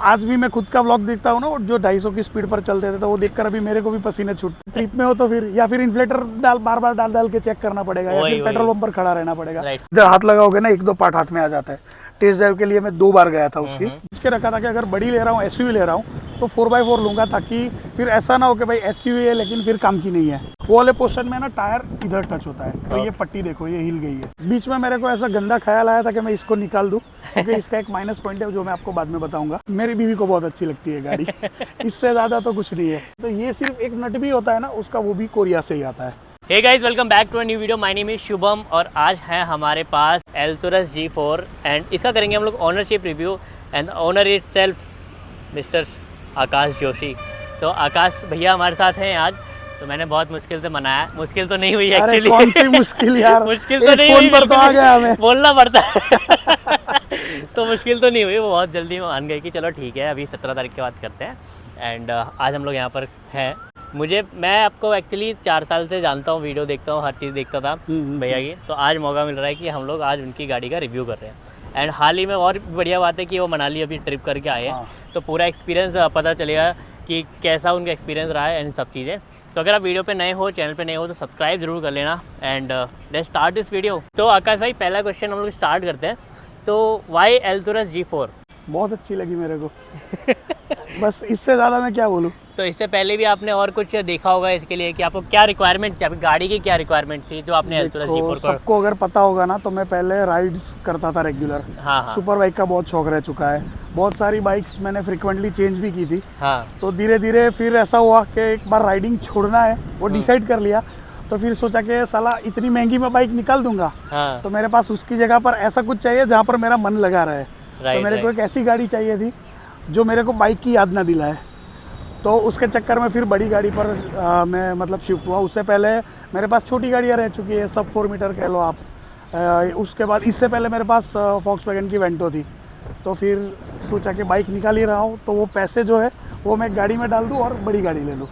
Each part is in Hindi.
आज भी मैं खुद का व्लॉग देखता हूँ ना, जो 250 की स्पीड पर चलते थे, तो वो देखकर अभी मेरे को भी पसीने छूटते। ट्रिप में हो तो फिर या फिर इन्फ्लेटर बार बार डाल के चेक करना पड़ेगा, या फिर पेट्रोल पंप पर खड़ा रहना पड़ेगा। इधर हाथ लगाओगे ना, 1-2 पार्ट हाथ में आ जाता है। टेस्ट ड्राइव के लिए मैं 2 बार गया था उसकी, उसके रखा था कि अगर बड़ी ले रहा हूँ, एसयूवी ले रहा हूँ तो 4x4 लूंगा, ताकि फिर ऐसा ना हो कि भाई एसयूवी है लेकिन फिर काम की नहीं है। वो वाले पोर्शन में ना टायर इधर टच होता है, तो ये पट्टी देखो ये हिल गई है। बीच में मेरे को ऐसा गंदा ख्याल आया था कि मैं इसको निकाल दूं, क्योंकि इसका एक माइनस पॉइंट है जो मैं आपको बाद में बताऊंगा। मेरी बीवी को बहुत अच्छी लगती है गाड़ी इससे ज्यादा तो कुछ नहीं है। तो ये सिर्फ एक नट भी होता है ना उसका, वो भी कोरिया से ही आता है। Hey guys, welcome back to a new video. My name is Shubham और आज है हमारे पास एल्टुरस G4 एंड इसका करेंगे हम लोग ownership review and owner itself mister Akash Joshi. तो आकाश भैया हमारे साथ हैं आज। तो मैंने बहुत मुश्किल से मनाया, मुश्किल तो नहीं हुई एक्चुअली। कौन सी मुश्किल यार मुश्किल तो नहीं हुई, पर तो आ गया हमें बोलना पड़ता है तो मुश्किल तो नहीं हुई, वो बहुत जल्दी मान गए कि चलो ठीक है, अभी 17 तारीख के बाद करते हैं। एंड आज हम लोग यहाँ पर हैं। मैं आपको एक्चुअली 4 साल से जानता हूँ, वीडियो देखता हूँ, हर चीज़ देखता था भैया की। तो आज मौका मिल रहा है कि हम लोग आज उनकी गाड़ी का रिव्यू कर रहे हैं। एंड हाल ही में और बढ़िया बात है कि वो मनाली अभी ट्रिप करके आए हैं। तो पूरा एक्सपीरियंस पता चलेगा कि कैसा उनका एक्सपीरियंस रहा है एंड सब चीज़ें। तो अगर आप वीडियो पे नए हो, चैनल पे नए हो, तो सब्सक्राइब जरूर कर लेना। And let's start this video. तो आकाश भाई, पहला क्वेश्चन हम लोग स्टार्ट करते हैं। तो वाई एल्टुरस G4? बहुत अच्छी लगी मेरे को बस इससे ज़्यादा मैं क्या बोलूँ। तो इससे पहले भी आपने और कुछ देखा होगा इसके लिए कि आपको क्या रिक्वायरमेंट थी, आपकी गाड़ी की क्या रिक्वायरमेंट थी जो आपने एल्टुरस G4 को? सबको अगर पता होगा ना, तो मैं पहले राइड्स करता था रेगुलर। हाँ। सुपर बाइक का बहुत शौक रह चुका है, बहुत सारी बाइक्स मैंने फ्रिक्वेंटली चेंज भी की थी। हाँ। तो धीरे धीरे फिर ऐसा हुआ कि एक बार राइडिंग छोड़ना है, वो डिसाइड कर लिया। तो फिर सोचा कि साला इतनी महंगी मैं बाइक निकाल दूंगा। हाँ। तो मेरे पास उसकी जगह पर ऐसा कुछ चाहिए जहाँ पर मेरा मन लगा रहे। तो मेरे को एक ऐसी गाड़ी चाहिए थी जो मेरे को बाइक की याद ना दिलाए। तो उसके चक्कर में फिर बड़ी गाड़ी पर मैं मतलब शिफ्ट हुआ। उससे पहले मेरे पास छोटी गाड़ियाँ रह चुकी है, सब 4 मीटर कह लो आप। उसके बाद इससे पहले मेरे पास वॉक्सवैगन की वेंटो थी। तो फिर सोचा कि बाइक निकाल ही रहा हूँ, तो वो पैसे जो है वो मैं गाड़ी में डाल दूँ और बड़ी गाड़ी ले लूँ।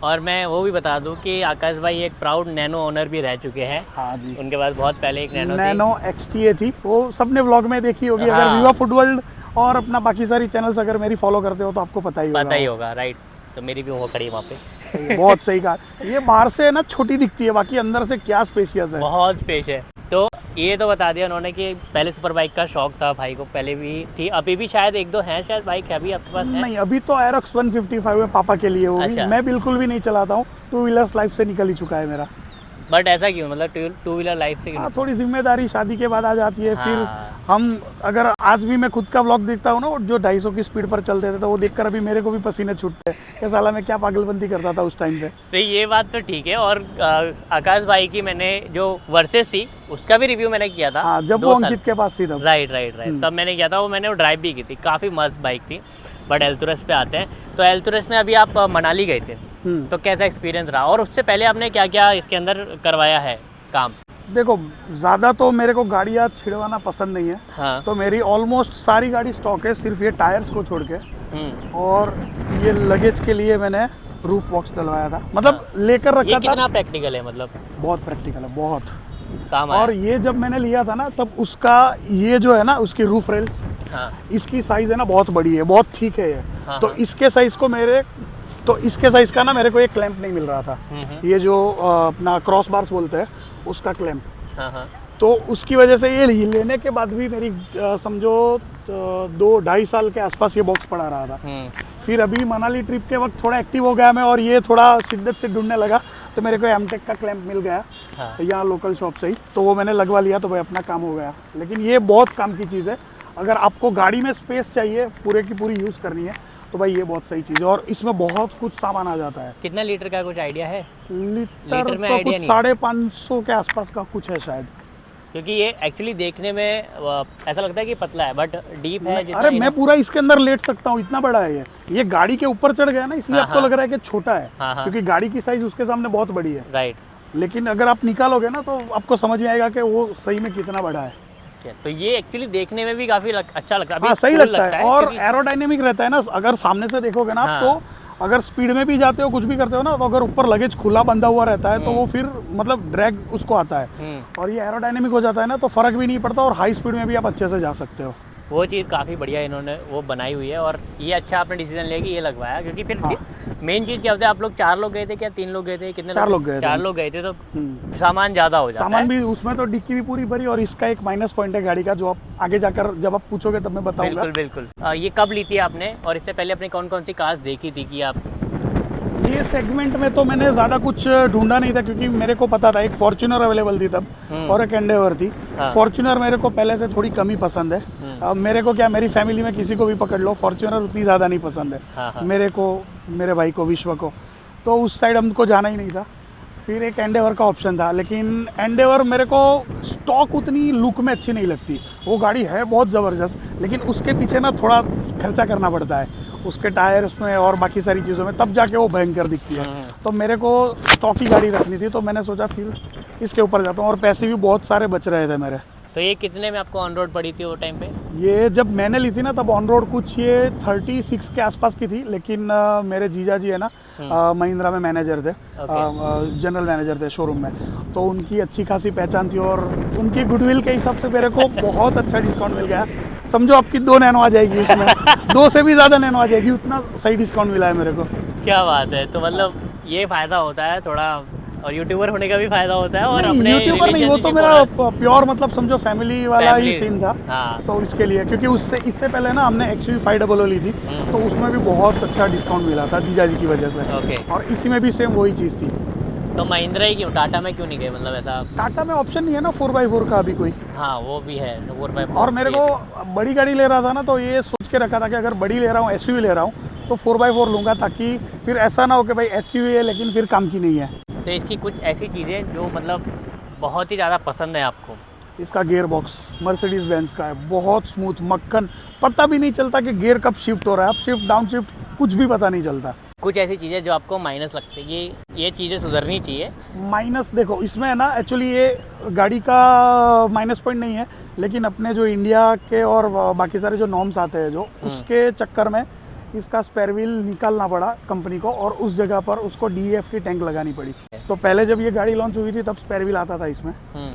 और मैं वो भी बता दूं कि आकाश भाई एक प्राउड नैनो ओनर भी रह चुके हैं। हाँ जी, उनके पास बहुत पहले एक नैनो XTA थी, वो सबने व्लॉग में देखी होगी। हाँ। अगर विवा फुड वर्ल्ड और अपना बाकी सारी चैनल्स अगर मेरी फॉलो करते हो तो आपको पता ही होगा। राइट। तो मेरी भी वो खड़ी है वहाँ पे बहुत सही कहा। ये बाहर से ना छोटी दिखती है, बाकी अंदर से क्या स्पेशियस है, बहुत स्पेस है। तो ये तो बता दिया उन्होंने कि पहले सुपर बाइक का शौक था भाई को, पहले भी थी, अभी भी शायद 1-2 हैं शायद बाइक है अभी आपके पास है? नहीं, अभी तो एरोक्स 155 है पापा के लिए। वो भी मैं बिल्कुल भी नहीं चलाता हूँ, 2 व्हीलर्स लाइफ से निकल ही चुका है मेरा। बट ऐसा क्यों, मतलब 2 व्हीलर लाइफ से क्यों? थोड़ी जिम्मेदारी शादी के बाद आ जाती है। हाँ। फिर हम अगर आज भी मैं खुद का व्लॉग देखता हूँ ना, जो 250 की स्पीड पर चलते थे, तो वो देखकर अभी मेरे को भी पसीने छूटते हैं कि साला मैं क्या पागलबंदी करता था उस टाइम पे। तो ये बात तो ठीक है। और आकाश भाई की मैंने जो वर्सेस थी उसका भी रिव्यू मैंने किया था। हाँ, जब वो अंकित के पास थी तब। राइट। तब मैंने किया था, वो मैंने ड्राइव भी की थी, काफ़ी मस्त बाइक थी। बट एल्टुरस पे आते हैं। तो एल्टुरस में अभी आप मनाली गए थे, तो कैसा एक्सपीरियंस रहा? और उससे पहले आपने क्या क्या इसके अंदर करवाया है काम? देखो, ज़्यादा तो मेरे को गाड़ियाँ छिड़वाना पसंद नहीं है। हाँ। तो मेरी ऑलमोस्ट सारी गाड़ी स्टॉक है, सिर्फ ये टायर्स को छोड़ के। और ये लगेज के लिए मैंने रूफ बॉक्स डलवाया था, मतलब लेकर रखा था। कितना प्रैक्टिकल है? मतलब बहुत प्रैक्टिकल है, बहुत काम आया। और ये जब मैंने लिया था ना, तब उसका ये जो है ना, उसकी रूफ रेल्स, हाँ। इसकी साइज है ना बहुत बड़ी है, बहुत ठीक है ये। हाँ। तो इसके साइज का ना मेरे को एक क्लैंप नहीं मिल रहा था। ये जो अपना क्रॉस बार्स बोलते हैं उसका क्लैंप। हाँ। तो उसकी वजह से ये लेने के बाद भी मेरी समझो 2-2.5 साल के आसपास ये बॉक्स पड़ा रहा था। फिर अभी मनाली ट्रिप के वक्त थोड़ा एक्टिव हो गया मैं, और ये थोड़ा शिद्दत से ढूंढने लगा, तो मेरे को एमटेक का क्लैंप मिल गया। हाँ। यहाँ लोकल शॉप से ही, तो वो मैंने लगवा लिया, तो भाई अपना काम हो गया। लेकिन ये बहुत काम की चीज़ है, अगर आपको गाड़ी में स्पेस चाहिए, पूरे की पूरी यूज़ करनी है, तो भाई ये बहुत सही चीज़ है। और इसमें बहुत कुछ सामान आ जाता है। कितना लीटर का कुछ आइडिया है? लीटर में तो आइडिया कुछ नहीं। 550 के आसपास का कुछ है शायद। क्योंकि ये एक्चुअली देखने में ऐसा लगता है कि पतला है, बट डीप है। अरे मैं पूरा इसके अंदर लेट सकता हूँ, इतना बड़ा है ये गाड़ी के ऊपर चढ़ गया ना, इसलिए आपको लग रहा है कि छोटा है। क्योंकि गाड़ी की साइज उसके सामने बहुत बड़ी है। राइट। लेकिन अगर आप निकालोगे ना, तो आपको समझ में आएगा कि वो सही में कितना बड़ा है। तो ये एक्चुअली देखने में भी काफी अच्छा लगता है। हाँ, सही लगता है। और एरोडायनेमिक रहता है ना, अगर सामने से देखोगे ना आप, तो अगर स्पीड में भी जाते हो, कुछ भी करते हो ना, तो अगर ऊपर लगेज खुला बंधा हुआ रहता है, तो वो फिर मतलब ड्रैग उसको आता है। और ये एरोडायनेमिक हो जाता है ना, तो फर्क भी नहीं पड़ता, और हाई स्पीड में भी आप अच्छे से जा सकते हो। वो चीज़ काफ़ी बढ़िया इन्होंने वो बनाई हुई है, और ये अच्छा आपने डिसीजन लिया कि ये लगवाया, क्योंकि फिर मेन चीज़ क्या होता है, आप लोग 4 लोग गए थे क्या 3 लोग गए थे, कितने 4 लोग गए थे। 4 लोग गए थे, तो सामान ज़्यादा हो जाता है। सामान भी उसमें तो डिक्की भी पूरी भरी, और इसका एक माइनस पॉइंट है गाड़ी का, जो आप आगे जाकर जब आप पूछोगे तब मैं बताऊंगा। बिल्कुल बिल्कुल। ये कब ली थी आपने, और इससे पहले अपनी कौन कौन सी कार्स देखी थी कि आप? ये सेगमेंट में तो मैंने ज़्यादा कुछ ढूंढा नहीं था, क्योंकि मेरे को पता था एक फॉर्च्यूनर अवेलेबल थी तब, और एक एंडेवर थी। फॉर्च्यूनर मेरे को पहले से थोड़ी कम ही पसंद है। अब मेरे को क्या, मेरी फैमिली में किसी को भी पकड़ लो, फॉर्च्यूनर उतनी ज़्यादा नहीं पसंद है मेरे को, मेरे भाई को, विश्व को, तो उस साइड हमको जाना ही नहीं था। फिर एक एंडेवर का ऑप्शन था, लेकिन एंडेवर मेरे को स्टॉक उतनी लुक में अच्छी नहीं लगती। वो गाड़ी है बहुत ज़बरदस्त, लेकिन उसके पीछे ना थोड़ा खर्चा करना पड़ता है, उसके टायर उसमें और बाकी सारी चीज़ों में, तब जाके वो भयंकर दिखती है। तो मेरे को स्टॉक की गाड़ी रखनी थी, तो मैंने सोचा फिर इसके ऊपर जाता हूँ, और पैसे भी बहुत सारे बच रहे थे मेरे। तो ये कितने में आपको ऑन रोड पड़ी थी वो टाइम पे? ये जब मैंने ली थी ना, तब ऑन रोड कुछ ये 36 के आसपास की थी, लेकिन मेरे जीजा जी है ना, महिंद्रा में मैनेजर थे, जनरल मैनेजर थे शोरूम में, तो उनकी अच्छी खासी पहचान थी, और उनकी गुडविल के हिसाब से मेरे को बहुत अच्छा डिस्काउंट मिल गया। समझो आपकी 2 नैनो आ जाएगी उसमें, 2 से भी ज़्यादा नैनो आ जाएगी, उतना सही डिस्काउंट मिला है मेरे को। क्या बात है। तो मतलब ये फ़ायदा होता है थोड़ा, और यूट्यूबर होने का भी फायदा होता है, और अपने यूट्यूबर नहीं, वो तो मेरा प्योर मतलब समझो फैमिली वाला ही सीन था। हाँ। तो इसके लिए, क्योंकि इससे पहले ना हमने XUV 500 ली थी, तो उसमें भी बहुत अच्छा डिस्काउंट मिला था जीजा जी की वजह से। और इसी में भी सेम वही चीज़ थी। तो महिंद्रा ही क्यों, टाटा में क्यों नहीं गए? मतलब ऐसा टाटा में ऑप्शन नहीं है ना 4x4 का अभी कोई। हाँ वो भी है 4x4। और मेरे को बड़ी गाड़ी ले रहा था ना, तो ये सोच के रखा था कि अगर बड़ी ले रहा हूँ, SUV ले रहा हूँ, तो 4x4 लूँगा, ताकि फिर ऐसा ना हो कि भाई SUV है लेकिन फिर काम की नहीं है। तो इसकी कुछ ऐसी चीज़ें जो मतलब बहुत ही ज़्यादा पसंद है आपको? इसका गियर बॉक्स मर्सिडीज बेंज का है, बहुत स्मूथ, मक्खन, पता भी नहीं चलता कि गियर कब शिफ्ट हो रहा है, अब शिफ्ट डाउन शिफ्ट कुछ भी पता नहीं चलता। कुछ ऐसी चीज़ें जो आपको माइनस लगती है, ये चीज़ें सुधरनी चाहिए? माइनस देखो इसमें है ना, एक्चुअली ये गाड़ी का माइनस पॉइंट नहीं है, लेकिन अपने जो इंडिया के और बाकी सारे जो नॉर्म्स आते हैं जो, उसके चक्कर में इसका स्पेयर व्हील निकालना पड़ा कंपनी को, और उस जगह पर उसको DEF की टैंक लगानी पड़ी। तो पहले जब ये गाड़ी लॉन्च हुई थी तब स्पेयर व्हील आता था इसमें,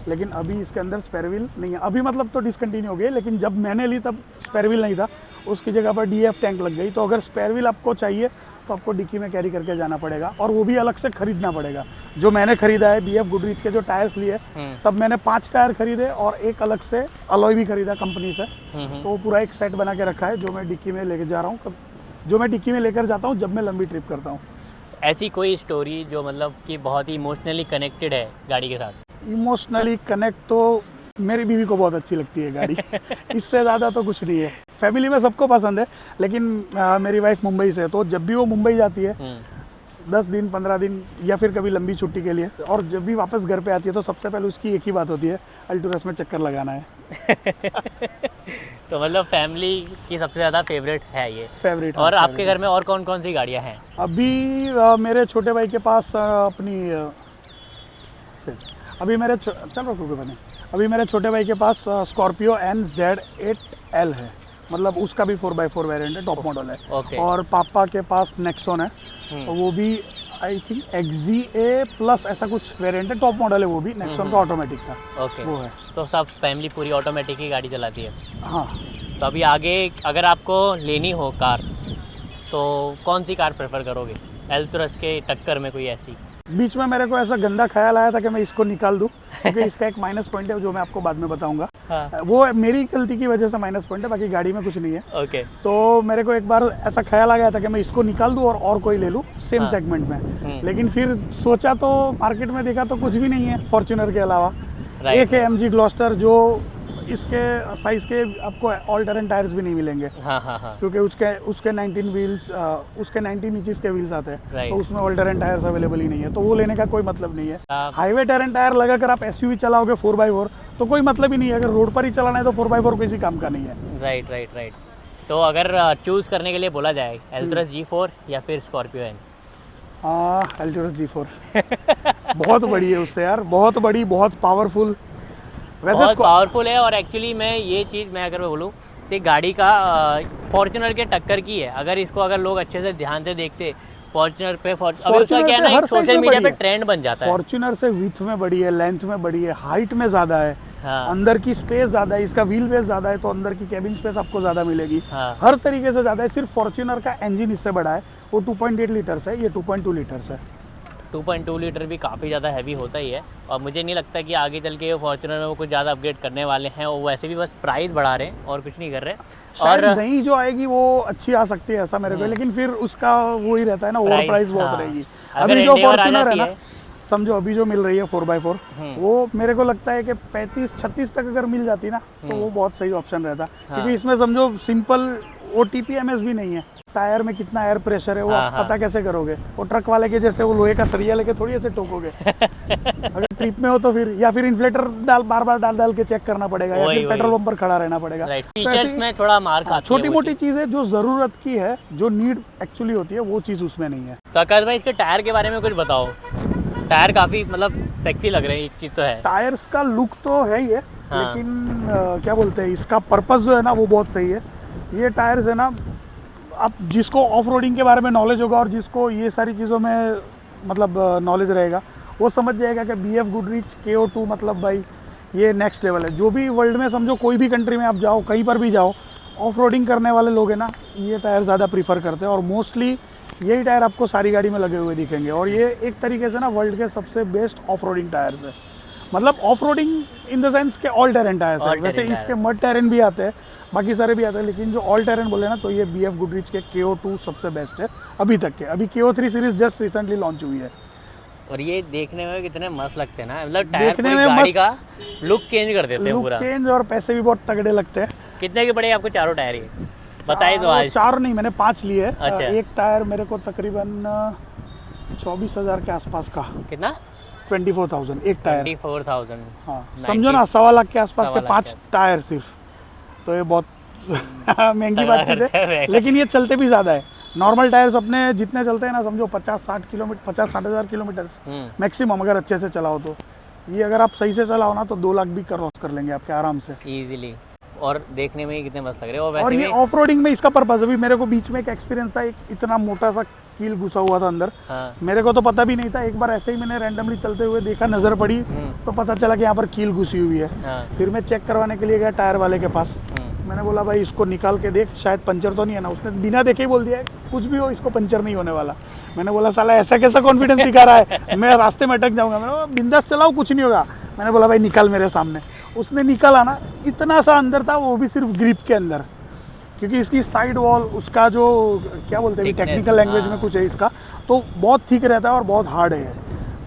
लेकिन अभी इसके अंदर स्पेयर व्हील नहीं है। अभी मतलब तो डिसकंटिन्यू हो गई, लेकिन जब मैंने ली तब स्पेयर व्हील नहीं था, उसकी जगह पर DEF टैंक लग गई। तो अगर स्पेयर व्हील आपको चाहिए तो आपको डिक्की में कैरी करके जाना पड़ेगा, और वो भी अलग से खरीदना पड़ेगा। जो मैंने खरीदा है BF गुडरीच के जो टायर्स लिए, तब मैंने 5 टायर खरीदे और एक अलग से अलॉय भी खरीदा कंपनी से। तो वो पूरा एक सेट बना के रखा है, जो मैं डिक्की में लेके जा रहा हूँ, जो मैं डिक्की में लेकर जाता हूँ जब मैं लंबी ट्रिप करता हूँ। ऐसी कोई स्टोरी जो मतलब कि बहुत ही इमोशनली कनेक्टेड है गाड़ी के साथ? इमोशनली कनेक्ट तो मेरी बीवी को बहुत अच्छी लगती है गाड़ी। इससे ज़्यादा तो कुछ नहीं है। फैमिली में सबको पसंद है, लेकिन मेरी वाइफ मुंबई से है, तो जब भी वो मुंबई जाती है 10 दिन 15 दिन या फिर कभी लंबी छुट्टी के लिए, और जब भी वापस घर पे आती है, तो सबसे पहले उसकी एक ही बात होती है, अल्टोरस में चक्कर लगाना है। तो मतलब फैमिली की सबसे ज़्यादा फेवरेट है ये? फेवरेट। और आपके घर में और कौन कौन सी गाड़ियाँ हैं? अभी मेरे छोटे भाई के पास अभी मेरे छोटे भाई के पास स्कॉर्पियो NZ8L है, मतलब उसका भी 4x4 वेरिएंट है, टॉप मॉडल है। और पापा के पास नेक्सॉन है, तो वो भी आई थिंक XZA प्लस ऐसा कुछ वेरिएंट है, टॉप मॉडल है वो भी, नेक्सॉन का ऑटोमेटिक का। वो है। तो सब फैमिली पूरी ऑटोमेटिक ही गाड़ी चलाती है? हाँ। तो अभी आगे अगर आपको लेनी हो कार, तो कौन सी कार प्रेफर करोगे एल्टोरस के टक्कर में? कोई ऐसी बीच में मेरे को ऐसा गंदा ख्याल आया था कि मैं इसको निकाल दूं, क्योंकि इसका एक माइनस पॉइंट है जो मैं आपको बाद में बताऊंगा। हाँ। वो मेरी गलती की वजह से माइनस पॉइंट है, बाकी गाड़ी में कुछ नहीं है। तो मेरे को एक बार ऐसा ख्याल आ गया था कि मैं इसको निकाल दूं और कोई ले लूं सेम सेगमेंट में, लेकिन फिर सोचा तो मार्केट में देखा तो कुछ भी नहीं है फॉर्च्यूनर के अलावा। एक है MG ग्लॉस्टर, जो इसके साइज के आपको ऑल टेरेन टायर्स भी नहीं मिलेंगे। क्योंकि उसके 19 व्हील्स, उसके 19 इंचेस के व्हील्स आते हैं, तो उसमें ऑल टेरेन टायर्स अवेलेबल ही नहीं है, तो वो लेने का कोई मतलब नहीं है। हाईवे टेरेन टायर लगाकर आप SUV चलाओगे 4x4, तो कोई मतलब ही नहीं है। अगर रोड पर ही चलाना है तो 4x4 किसी काम का नहीं है। राइट। तो अगर चूज करने के लिए बोला जाए एल्टोरस G4 या फिर स्कॉर्पियो N? एल्टोरस G4 बहुत बड़ी है उससे यार, बहुत बड़ी, बहुत पावरफुल। बहुत पावरफुल है। और एक्चुअली मैं अगर बोलूँ तो गाड़ी का फॉर्च्यूनर के टक्कर की है। अगर इसको लोग अच्छे से ध्यान से देखते, फॉर्च्यूनर पे अभी उसका क्या है ना, सोशल मीडिया पे ट्रेंड बन जाता है। फॉर्च्यूनर से विड्थ में बड़ी है, लेंथ में बड़ी है, हाइट में ज़्यादा है, हाँ। अंदर की स्पेस ज्यादा है, इसका व्हील बेस ज्यादा है तो अंदर की कैबिन स्पेस आपको ज्यादा मिलेगी। हाँ। हर तरीके से ज्यादा है। सिर्फ फॉर्च्यूनर का इंजन इससे बड़ा है, वो 2.8 लीटर्स है, ये 2.2 लीटर्स है। 2.2 लीटर भी काफ़ी ज़्यादा हैवी होता ही है, और मुझे नहीं लगता कि आगे चल के फॉर्च्यूनर में वो कुछ ज़्यादा अपग्रेड करने वाले हैं। वो वैसे भी बस प्राइस बढ़ा रहे हैं और कुछ नहीं कर रहे। शायद और नई जो आएगी वो अच्छी आ सकती है ऐसा मेरे को, लेकिन फिर उसका वो ही रहता है ना, ओवर प्राइस बहुत हाँ। रहेगी। अगर अभी जो Endeavour आ फॉर्च्यूनर है जाती ना, है। समझो अभी जो मिल रही है 4x4, वो मेरे को लगता है कि 35-36 तक अगर मिल जाती ना तो वो बहुत सही ऑप्शन रहता। क्योंकि इसमें समझो सिंपल OTPMS भी नहीं है, टायर में कितना एयर प्रेशर है वो आप पता कैसे करोगे? वो ट्रक वाले के जैसे वो लोहे का सरिया लेके थोड़ी ऐसे ठोकोगे। अगर ट्रिप में हो तो फिर या फिर इन्फ्लेटर बार बार डाल के चेक करना पड़ेगा, या फिर पेट्रोल पंप पर खड़ा रहना पड़ेगा। फीचर्स में थोड़ा मार खाती है छोटी मोटी चीजें जो जरूरत की है, जो नीड एक्चुअली होती है, वो चीज उसमें नहीं है। तो आकाश भाई इसके टायर के बारे में कुछ बताओ। टायर काफ़ी मतलब सेक्सी लग रहे हैं, एक चीज़ तो है। टायर्स का लुक तो है ही है, लेकिन क्या बोलते हैं, इसका पर्पस जो है ना वो बहुत सही है। ये टायर्स है ना, आप जिसको ऑफ रोडिंग के बारे में नॉलेज होगा और जिसको ये सारी चीज़ों में मतलब नॉलेज रहेगा, वो समझ जाएगा कि BF Goodrich KO2 मतलब भाई ये नेक्स्ट लेवल है। जो भी वर्ल्ड में समझो कोई भी कंट्री में आप जाओ, कहीं पर भी जाओ, ऑफ रोडिंग करने वाले लोग हैं ना, ये टायर ज़्यादा प्रीफर करते हैं और मोस्टली यही टायर आपको सारी गाड़ी में लगे हुए दिखेंगे। और ये एक तरीके से ना वर्ल्ड के सबसे बेस्ट ऑफ रोडिंग टायर्स है। मतलब off roading in the sense के ऑल टेरेन टायर्स है। वैसे इसके मड टेरेन भी आते हैं, बाकी सारे भी आते हैं, लेकिन जो ऑल टेरेन बोले ना तो ये BF Goodrich के KO2 सबसे बेस्ट है अभी तक के। अभी KO3 series just recently launch हुई है। और ये देखने में कितने मस्त लगते हैं ना, मतलब टायर देखने पूरी में गाड़ी मस्त, का लुक चेंज कर देते हैं लुक पूरा। चेंज, और पैसे भी बहुत तगड़े लगते हैं। कितने के पड़े आपको चारों टायर ये बताइए तो आज। 4 नहीं, मैंने 5 लिए है। अच्छा। एक टायर मेरे को तकरीबन 24,000 के आसपास का। कितना? 24,000 एक टायर। 24,000। हाँ, समझो ना 1.25 लाख के आसपास के 1.25 5 टायर सिर्फ, तो ये बहुत महंगी बातचीत है। लेकिन ये चलते भी ज़्यादा है। नॉर्मल टायर्स अपने जितने चलते हैं ना, समझो 50-60 किलोमीटर, 50-60 हज़ार किलोमीटर मैक्सिमम, अगर अच्छे से चलाओ तो। ये अगर आप सही से चलाओ ना तो 2 लाख भी क्रॉस कर लेंगे आपके आराम से इजीली। और देखने में ही कितने मस्त लग रहे हैं। और वैसे और ये भी ऑफ रोडिंग में इसका पर्पस, अभी मेरे को बीच में एक एक्सपीरियंस था, एक इतना मोटा सा कील घुसा हुआ था अंदर। हाँ। मेरे को तो पता भी नहीं था। एक बार ऐसे ही मैंने रैंडमली चलते हुए देखा, नज़र पड़ी तो पता चला कि यहाँ पर कील घुसी हुई है। हाँ। फिर मैं चेक करवाने के लिए गया टायर वाले के पास। मैंने बोला भाई इसको निकाल के देख, शायद पंचर तो नहीं है ना। उसने बिना देखे ही बोल दिया कुछ भी हो इसको पंचर नहीं होने वाला। मैंने बोला साला ऐसा कैसा कॉन्फिडेंस दिखा रहा है, मैं रास्ते में अटक जाऊंगा। मैंने बोला बिंदास चलाओ, कुछ नहीं होगा। मैंने बोला भाई निकाल मेरे सामने। उसने निकाला ना, इतना सा अंदर था, वो भी सिर्फ ग्रिप के अंदर, क्योंकि इसकी साइड वॉल, उसका जो क्या बोलते हैं टेक्निकल लैंग्वेज में कुछ है इसका, तो बहुत थिक रहता है और बहुत हार्ड है।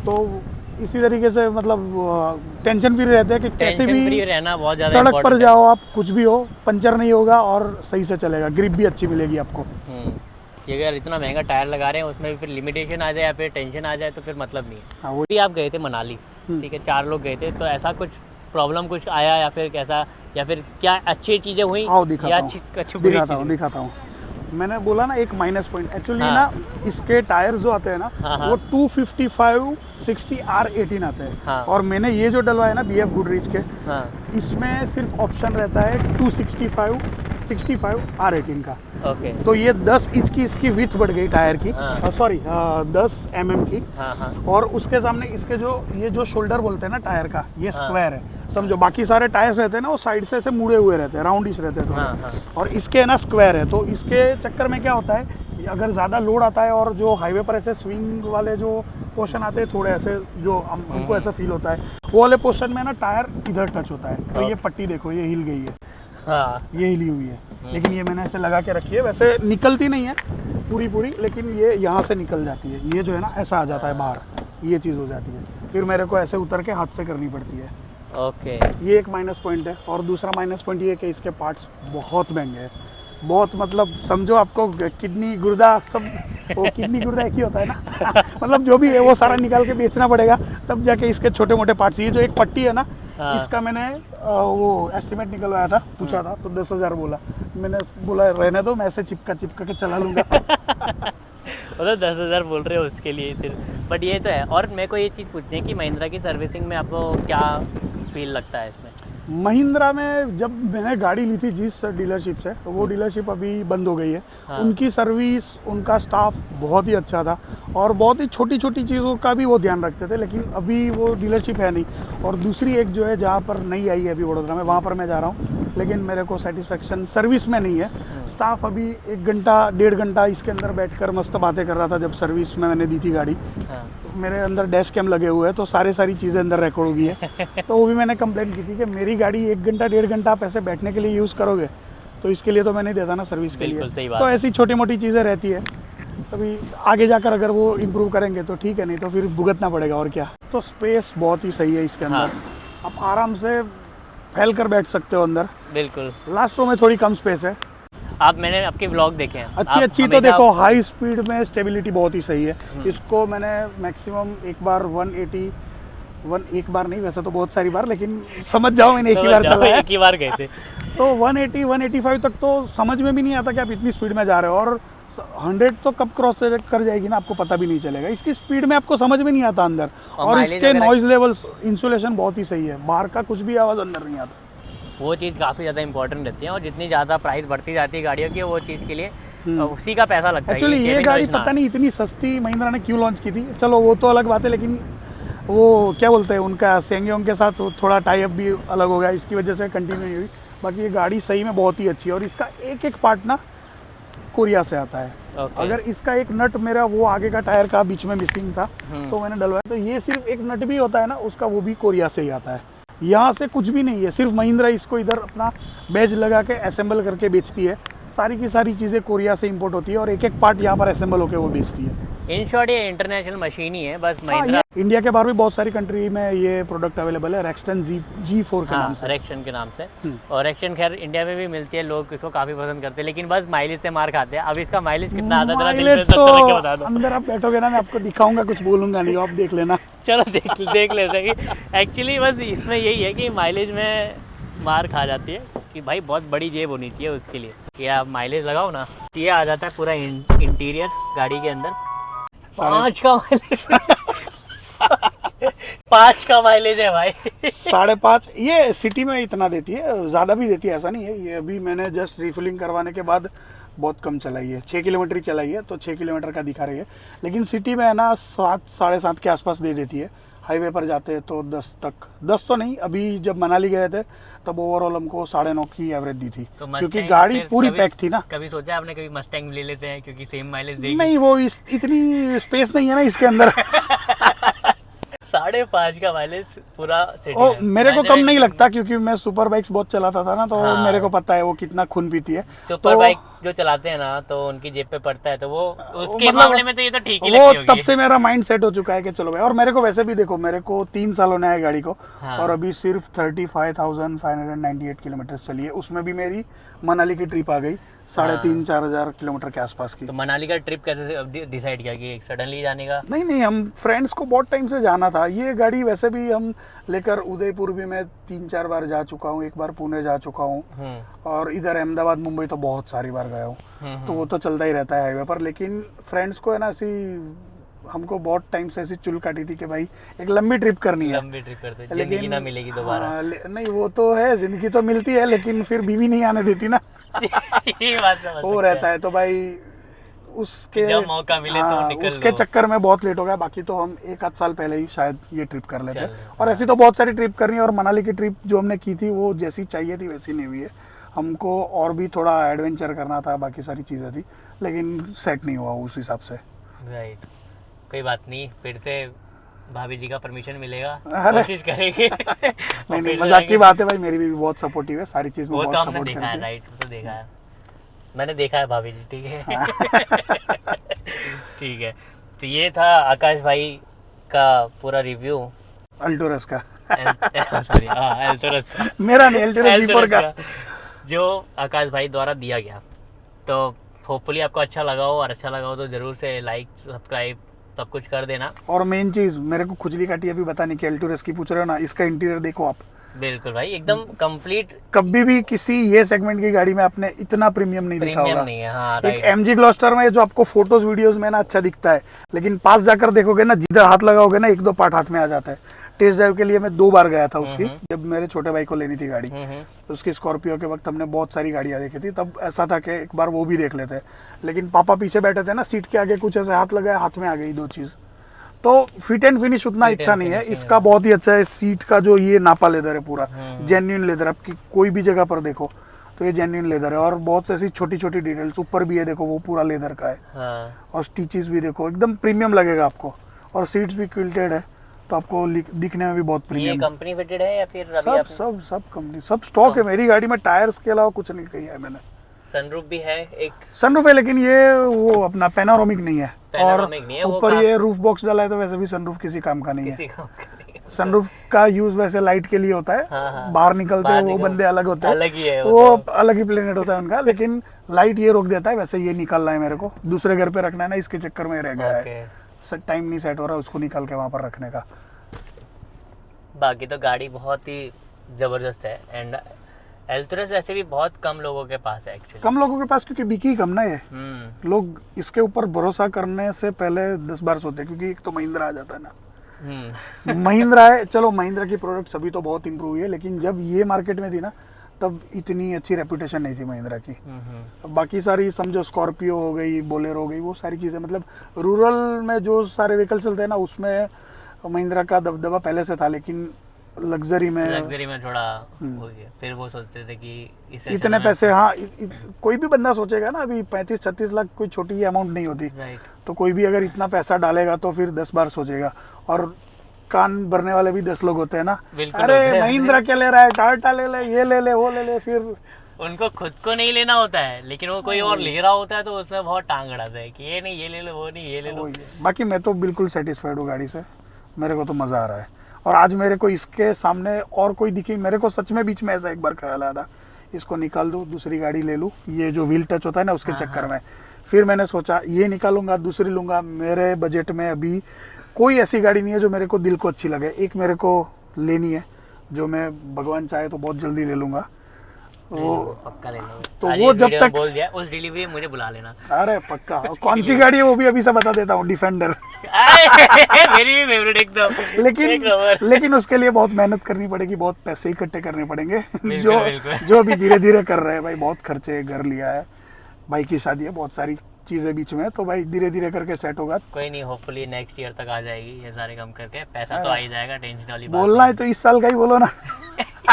तो इसी तरीके से मतलब टेंशन फ्री रहते हैं कि कैसे भी रहना बहुत ज़्यादा सड़क पर जाओ आप, कुछ भी हो, पंचर नहीं होगा और सही से चलेगा, ग्रिप भी अच्छी मिलेगी आपको। कि अगर इतना महंगा टायर लगा रहे हैं उसमें भी फिर लिमिटेशन आ जाए या फिर टेंशन आ जाए तो फिर मतलब नहीं है। हाँ, वो आप गए थे मनाली, ठीक है, 4 लोग गए थे, तो ऐसा कुछ प्रॉब्लम कुछ आया या फिर कैसा, या फिर क्या अच्छी चीज़ें हुई आओ या दिखाता हूँ। मैंने बोला ना एक माइनस पॉइंट एक्चुअली ना, इसके टायर्स जो आते हैं ना वो 255/60 R18 आते हैं। और मैंने ये जो डलवाया ना BF Goodrich के, इसमें सिर्फ ऑप्शन रहता है 265/65 R18 का। तो ये 10 इंच की इसकी विड्थ बढ़ गई टायर की, सॉरी 10 mm की। और उसके सामने इसके जो ये जो शोल्डर बोलते हैं ना टायर का, ये स्क्वायर है समझो। बाकी सारे टायर्स रहते हैं ना वो साइड से ऐसे मुड़े हुए रहते हैं, राउंडिश रहते हैं थोड़े, और इसके ना स्क्वायर है। तो इसके चक्कर में क्या होता है, अगर ज़्यादा लोड आता है और जो हाईवे पर ऐसे स्विंग वाले जो पोर्शन आते हैं थोड़े ऐसे, जो हमको ऐसा फील होता है, वो वाले पोर्शन में ना टायर इधर टच होता है। तो ये पट्टी देखो, ये हिल गई है, ये हिली हुई है, लेकिन ये मैंने ऐसे लगा के रखी है। वैसे निकलती नहीं है पूरी, लेकिन ये यहाँ से निकल जाती है। ये जो है ना ऐसा आ जाता है बाहर, ये चीज़ हो जाती है, फिर मेरे को ऐसे उतर के हाथ से करनी पड़ती है। ये एक माइनस पॉइंट है। और दूसरा माइनस पॉइंट ये है कि इसके पार्ट्स बहुत महंगे हैं, बहुत, मतलब समझो आपको किडनी गुर्दा सब, वो किडनी गुर्दा एक ही होता है ना मतलब जो भी है वो सारा निकाल के बेचना पड़ेगा, तब जाके इसके छोटे मोटे पार्ट्स। ये जो एक पट्टी है ना, इसका मैंने वो एस्टिमेट निकलवाया था, पूछा था तो 10,000 बोला। मैंने बोला रहने दो, मैं ऐसे चिपका के चला लूँगा मतलब 10,000 बोल रहे हो उसके लिए सिर्फ। बट ये तो है। और मेरे को ये चीज़ पूछनी है कि महिंद्रा की सर्विसिंग में आपको क्या फील लगता है इसमें? महिंद्रा में जब मैंने गाड़ी ली थी जिस डीलरशिप से, तो वो डीलरशिप अभी बंद हो गई है। हाँ। उनकी सर्विस, उनका स्टाफ बहुत ही अच्छा था और बहुत ही छोटी छोटी चीज़ों का भी वो ध्यान रखते थे, लेकिन अभी वो डीलरशिप है नहीं। और दूसरी एक जो है जहाँ पर नई आई है अभी वडोदरा में, वहाँ पर मैं जा रहा हूँ, लेकिन मेरे को सेटिस्फेक्शन सर्विस में नहीं है। स्टाफ अभी 1 घंटा 1.5 घंटा इसके अंदर बैठकर मस्त बातें कर रहा था जब सर्विस में मैंने दी थी गाड़ी। हाँ। मेरे अंदर डैश कैम लगे हुए हैं तो सारी चीज़ें अंदर रिकॉर्ड होगी है। तो वो भी मैंने कंप्लेन की थी कि मेरी गाड़ी 1 घंटा 1.5 घंटा आप ऐसे बैठने के लिए यूज़ करोगे, तो इसके लिए तो मैं नहीं देता ना सर्विस के लिए। बिल्कुल सही बात तो है। ऐसी छोटी मोटी चीज़ें रहती है, अभी आगे जाकर अगर वो इम्प्रूव करेंगे तो ठीक है, नहीं तो फिर भुगतना पड़ेगा और क्या। तो स्पेस बहुत ही सही है इसके अंदर। हाँ। आप आराम से फैल कर बैठ सकते हो अंदर। बिल्कुल। लास्ट रो में थोड़ी कम स्पेस है। मैंने आपके व्लॉग देखे हैं। आप अच्छी तो हमेशा- देखो, हाई स्पीड में स्टेबिलिटी बहुत ही सही है। इसको मैंने मैक्सिमम एक बार 180 एक बार नहीं, वैसे तो बहुत सारी बार, लेकिन समझ जाओ मैंने एक ही बार चला है। एक ही बार गए थे। तो 180 185 तक तो समझ में भी नहीं आता कि आप इतनी स्पीड में जा रहे हो, और 100 तो कब क्रॉस कर जाएगी ना आपको पता भी नहीं चलेगा। इसकी स्पीड में आपको समझ में नहीं आता अंदर, और mileage इसके वगैरह- नॉइज लेवल, इंसुलेशन बहुत ही सही है, बाहर का कुछ भी आवाज़ अंदर नहीं आता। वो चीज़ काफ़ी ज़्यादा इंपॉर्टेंट रहती है, और जितनी ज़्यादा प्राइस बढ़ती जाती है गाड़ियों की, वो चीज़ के लिए उसी का पैसा लगता है। एक्चुअली ये cabin गाड़ी noise ना पता नहीं इतनी सस्ती महिंद्रा ने क्यों लॉन्च की थी, चलो वो तो अलग बात है, लेकिन वो क्या बोलते हैं, उनका सेंगयोंग के साथ थोड़ा टाई अप भी अलग हो गया, इसकी वजह से कंटिन्यू नहीं हुई। बाकी ये गाड़ी सही में बहुत ही अच्छी है, और इसका एक एक पार्ट ना कोरिया से आता है। Okay. अगर इसका एक नट मेरा वो आगे का टायर का बीच में मिसिंग था, तो मैंने डलवाया, तो ये सिर्फ एक नट भी होता है ना उसका, वो भी कोरिया से ही आता है। यहाँ से कुछ भी नहीं है, सिर्फ महिंद्रा इसको इधर अपना बैज लगा के असेंबल करके बेचती है। सारी की सारी चीज़ें कोरिया से इंपोर्ट होती है, और एक एक पार्ट यहाँ पर असेंबल होकर वो बेचती है। इन शॉर्ट ये इंटरनेशनल मशीन ही है, बस हाँ, महिंद्रा। ये इंडिया के बाहर भी बहुत सारी कंट्री में ये प्रोडक्ट अवेलेबल है, रेक्सटन G4 के नाम हाँ, से। रेक्शन के नाम से। और रेक्शन खैर इंडिया में भी मिलती है, लोग इसको काफ़ी पसंद करते हैं, लेकिन बस माइलेज से मार खाते हैं। अब इसका माइलेज कितना आता है जरा दिल माइलेज से तो करके बता दो। अंदर आप बैठोगे ना, मैं आपको दिखाऊंगा, कुछ बोलूंगा नहीं, आप देख लेना। चलो देख लेते हैं। एक्चुअली बस इसमें यही है कि माइलेज में मार खा जाती है, कि भाई बहुत बड़ी जेब होनी चाहिए उसके लिए कि आप माइलेज लगाओ ना। ये आ जाता है पूरा इंटीरियर गाड़ी के अंदर। 5 का माइलेज 5 का माइलेज है भाई। 5.5 ये सिटी में इतना देती है, ज़्यादा भी देती है ऐसा नहीं है। ये अभी मैंने जस्ट रिफिलिंग करवाने के बाद बहुत कम चलाई है, 6 किलोमीटर ही चलाई है, तो 6 किलोमीटर का दिखा रही है। लेकिन सिटी में है ना 7 साढ़े 7 के आसपास दे देती है। हाईवे पर जाते हैं तो 10 तक, 10 तो नहीं, अभी जब मनाली गए थे तब ओवरऑल हमको 9.5 की एवरेज दी थी, तो क्योंकि Mustang गाड़ी फिर पूरी कभी- पैक थी ना। कभी सोचा आपने कभी मस्टैंग ले लेते हैं, क्योंकि सेम माइलेज देगी? नहीं, वो इतनी स्पेस नहीं है ना इसके अंदर। 5.5 का माइलेज पूरा सिटी ओ, में। मेरे को मैंने कम नहीं लगता, क्योंकि मैं सुपर बाइक्स बहुत चलाता था ना, तो हाँ। मेरे को पता है वो कितना खून पीती है। सुपर तो बाइक जो चलाते हैं ना, तो उनकी जेब पे पड़ता है, तो वो उसके मतलब मामले में तो ये तो ठीक ही वो लगती होगी। तब से मेरा माइंड सेट हो चुका है कि चलो भाई। और मेरे को वैसे भी देखो, मेरे को 3 साल होने आए गाड़ी को, हाँ। और अभी सिर्फ 35,598 किलोमीटर चली है। उसमें भी मेरी मनाली की ट्रिप आ गई 3,500-4 हज़ार किलोमीटर के आसपास की। तो मनाली का ट्रिप कैसे डिसाइड किया कि सडनली जाने का? नहीं, हम फ्रेंड्स को बहुत टाइम से जाना था। ये गाड़ी वैसे भी हम लेकर उदयपुर भी मैं 3-4 बार जा चुका हूँ, एक बार पुणे जा चुका हूँ, और इधर अहमदाबाद मुंबई तो बहुत सारी बार गया हूँ। तो वो तो चलता ही रहता है हाईवे पर। लेकिन फ्रेंड्स को है ना ऐसी, हमको बहुत टाइम से ऐसी चुल काटी थी कि भाई एक लंबी ट्रिप करनी है। लंबी ट्रिप करते हैं, जिंदगी ना मिलेगी दोबारा। हाँ, नहीं वो तो है, जिंदगी तो मिलती है, लेकिन फिर बीवी नहीं आने देती ना। ये बात समझ वो सकते रहता है, तो भाई उसके जब मौका मिले तो हाँ, निकल उसके लो। चक्कर में बहुत लेट हो गया। बाकी तो हम 1 आध साल पहले ही शायद ये ट्रिप कर लेते। चल, और ऐसी तो बहुत सारी ट्रिप करनी है, और मनाली की ट्रिप जो हमने की थी वो जैसी चाहिए थी वैसी नहीं हुई है। हमको और भी थोड़ा एडवेंचर करना था, बाकी सारी चीज़ें थी, लेकिन सेट नहीं हुआ उस हिसाब से। राइट, कोई बात नहीं, फिर से भाभी जी का परमिशन मिलेगा, अरे। कोशिश करेंगे। नहीं, मजाक की बात है भाई, मेरी भी बहुत सपोर्टिव है, सारी चीज़ में वो बहुत तो हमने सपोर्ट देखा करती है। है। राइट, वो तो देखा है, मैंने देखा है भाभी जी। ठीक है। ठीक है, तो ये था आकाश भाई का पूरा रिव्यू अल्टोरस का। सॉरी, हाँ, एल्टोरस का। मेरा नहीं, अल्टोरस G4 का। जो आकाश भाई द्वारा दिया गया। तो होपफुली आपको अच्छा लगा हो, और अच्छा लगा हो तो जरूर से लाइक सब्सक्राइब सब कुछ कर देना। और मेन चीज मेरे को खुजली काटी अभी बताने की, अल्टोरस की पूछ रहे हो ना, इसका इंटीरियर देखो आप। बिल्कुल भाई, एकदम कंप्लीट कभी भी किसी ये सेगमेंट की गाड़ी में आपने इतना प्रीमियम नहीं देखा प्रीमियम होगा। नहीं है। हाँ, एक राइट। MG ग्लॉस्टर में जो आपको फोटोज वीडियोस में ना अच्छा दिखता है, लेकिन पास जाकर देखोगे ना, जिधर हाथ लगाओगे ना 1-2 पार्ट हाथ में आ जाता है। टेस्ट ड्राइव के लिए मैं 2 बार गया था उसकी, जब मेरे छोटे भाई को लेनी थी गाड़ी। तो उसकी स्कॉर्पियो के वक्त हमने बहुत सारी गाड़ियाँ देखी थी, तब ऐसा था कि एक बार वो भी देख लेते, लेकिन पापा पीछे बैठे थे ना, सीट के आगे कुछ ऐसे हाथ लगाया, हाथ में आ गई 2 चीज़। तो फिट एंड फिनिश उतना अच्छा नहीं है इसका, बहुत ही अच्छा है। सीट का जो ये नापा लेदर है पूरा जेन्युइन लेदर, आपकी कोई भी जगह पर देखो तो ये जेन्युइन लेदर है। और बहुत ऐसी छोटी छोटी डिटेल्स ऊपर भी है, देखो वो पूरा लेदर का है। हाँ। और स्टिचेस भी देखो एकदम प्रीमियम लगेगा आपको, और सीट्स भी क्विल्टेड है, तो आपको दिखने में भी बहुत प्रीमियम। ये कंपनी फिटेड है या फिर सब कंपनी, सब स्टॉक है मेरी गाड़ी में। टायर्स के अलावा कुछ नहीं किया है मैंने। सनरूफ भी है, एक सनरूफ है, लेकिन ये वो अपना पैनोरामिक नहीं है, और नहीं ऊपर ये रूफ बॉक्स डाला है, तो वैसे भी सनरूफ किसी काम का नहीं है। सनरूफ का यूज वैसे लाइट के लिए होता है। हाँ। बाहर निकलते हैं वो बंदे अलग होते हैं, अलग ही है वो अलग ही प्लेनेट होता है उनका, लेकिन लाइट ये रोक देता है। वैसे ये निकालना है मेरे को, दूसरे घर पे रखना है ना, इसके चक्कर में रह गया है, टाइम नहीं सेट हो रहा उसको निकाल के वहाँ पर रखने का। बाकी तो गाड़ी बहुत ही जबरदस्त है, एंड एल्टुरस वैसे भी बहुत कम लोगों के पास है एक्चुअली, कम लोगों के पास, क्योंकि बिकी कम ना ये। लोग इसके ऊपर भरोसा करने से पहले 10 बार सोचते हैं, क्योंकि एक तो महिंद्रा आ जाता है ना। महिंद्रा है, चलो महिंद्रा की प्रोडक्ट अभी तो बहुत इंप्रूव हुई है, लेकिन जब ये मार्केट में थी ना, तब इतनी अच्छी रेपुटेशन नहीं थी महिंद्रा की। बाकी सारी समझो, स्कॉर्पियो हो गई, बोलेरो हो गई, वो सारी चीज़ें, मतलब रूरल में जो सारे व्हीकल चलते हैं ना, उसमें महिंद्रा का दबदबा पहले से था, लेकिन लग्जरी में थोड़ा हो गया। फिर वो सोचते थे कि इतने पैसे, हाँ कोई भी बंदा सोचेगा ना, अभी 35-36 लाख कोई छोटी अमाउंट नहीं होती। तो कोई भी अगर इतना पैसा डालेगा तो फिर 10 बार सोचेगा। और कान भरने वाले भी 10 लोग होते हैं ना, अरे महिंद्रा क्या ले रहा है, टाटा ले ले, ये ले ले, वो ले ले। फिर उनको खुद को नहीं लेना होता है, लेकिन वो कोई और ले रहा होता है, तो उसमें बहुत टांग अड़ाता है कि ये नहीं, ये ले लो, वो नहीं, ये ले लो। बाकी मैं तो बिल्कुल सेटिस्फाइड हूँ गाड़ी से, मेरे को तो मज़ा आ रहा है। और आज मेरे को इसके सामने और कोई दिखी, मेरे को सच में बीच में ऐसा एक बार ख्याल आया था, इसको निकाल दूँ, दूसरी गाड़ी ले लूँ, ये जो व्हील टच होता है ना उसके चक्कर में। फिर मैंने सोचा ये निकालूंगा, दूसरी लूँगा। मेरे बजट में अभी कोई ऐसी गाड़ी नहीं है जो मेरे को दिल को अच्छी लगे। एक मेरे को लेनी है, जो मैं भगवान चाहे तो बहुत जल्दी ले लूँगा, वो पक्का ले लो। तो वो जब तक बोल दिया, उस डिलीवरी मुझे बुला लेना। अरे पक्का। कौन सी गाड़ी है वो भी अभी से बता देता हूँ, डिफेंडर। मेरी भी फेवरेट एकदम। लेकिन उसके लिए बहुत मेहनत करनी पड़ेगी, बहुत पैसे इकट्ठे करने पड़ेंगे। जो अभी धीरे धीरे कर रहे हैं भाई, बहुत खर्चे, घर लिया है, भाई की शादी है, बहुत सारी चीजें बीच में, तो भाई धीरे धीरे करके सेट होगा। कोई नहीं, होपफुली नेक्स्ट ईयर तक आ जाएगी ये सारे काम करके, पैसा तो आ ही जाएगा, टेंशन वाली बात। बोलना है तो इस साल का ही बोलो ना।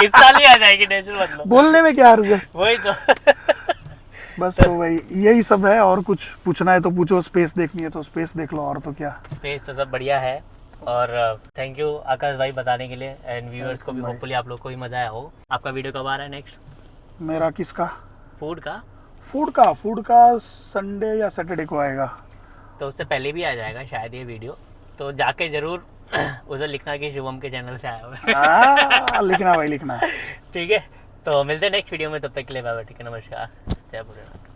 इस साल ही आ जाएगी, टेंशन मत लो। बोलने में क्या अर्ज है, वही तो। बस तो भाई यही सब है, और कुछ पूछना है तो पूछो, स्पेस देखनी है तो स्पेस देख लो, और तो क्या। स्पेस तो सब बढ़िया है, और थैंक यू आकाश भाई बताने के लिए, एंड व्यूअर्स को भी होपफुली आप लोग को भी मजा आया हो। आपका वीडियो कब आ रहा है नेक्स्ट? मेरा किसका? फूड का संडे या सैटरडे को आएगा, तो उससे पहले भी आ जाएगा शायद ये वीडियो, तो जाके जरूर उधर लिखना कि शुभम के चैनल से आया हुआ। लिखना भाई, लिखना। ठीक है, तो मिलते हैं नेक्स्ट वीडियो में, तब तक के लिए बाय बाय। ठीक है, नमस्कार, जय भोलेनाथ।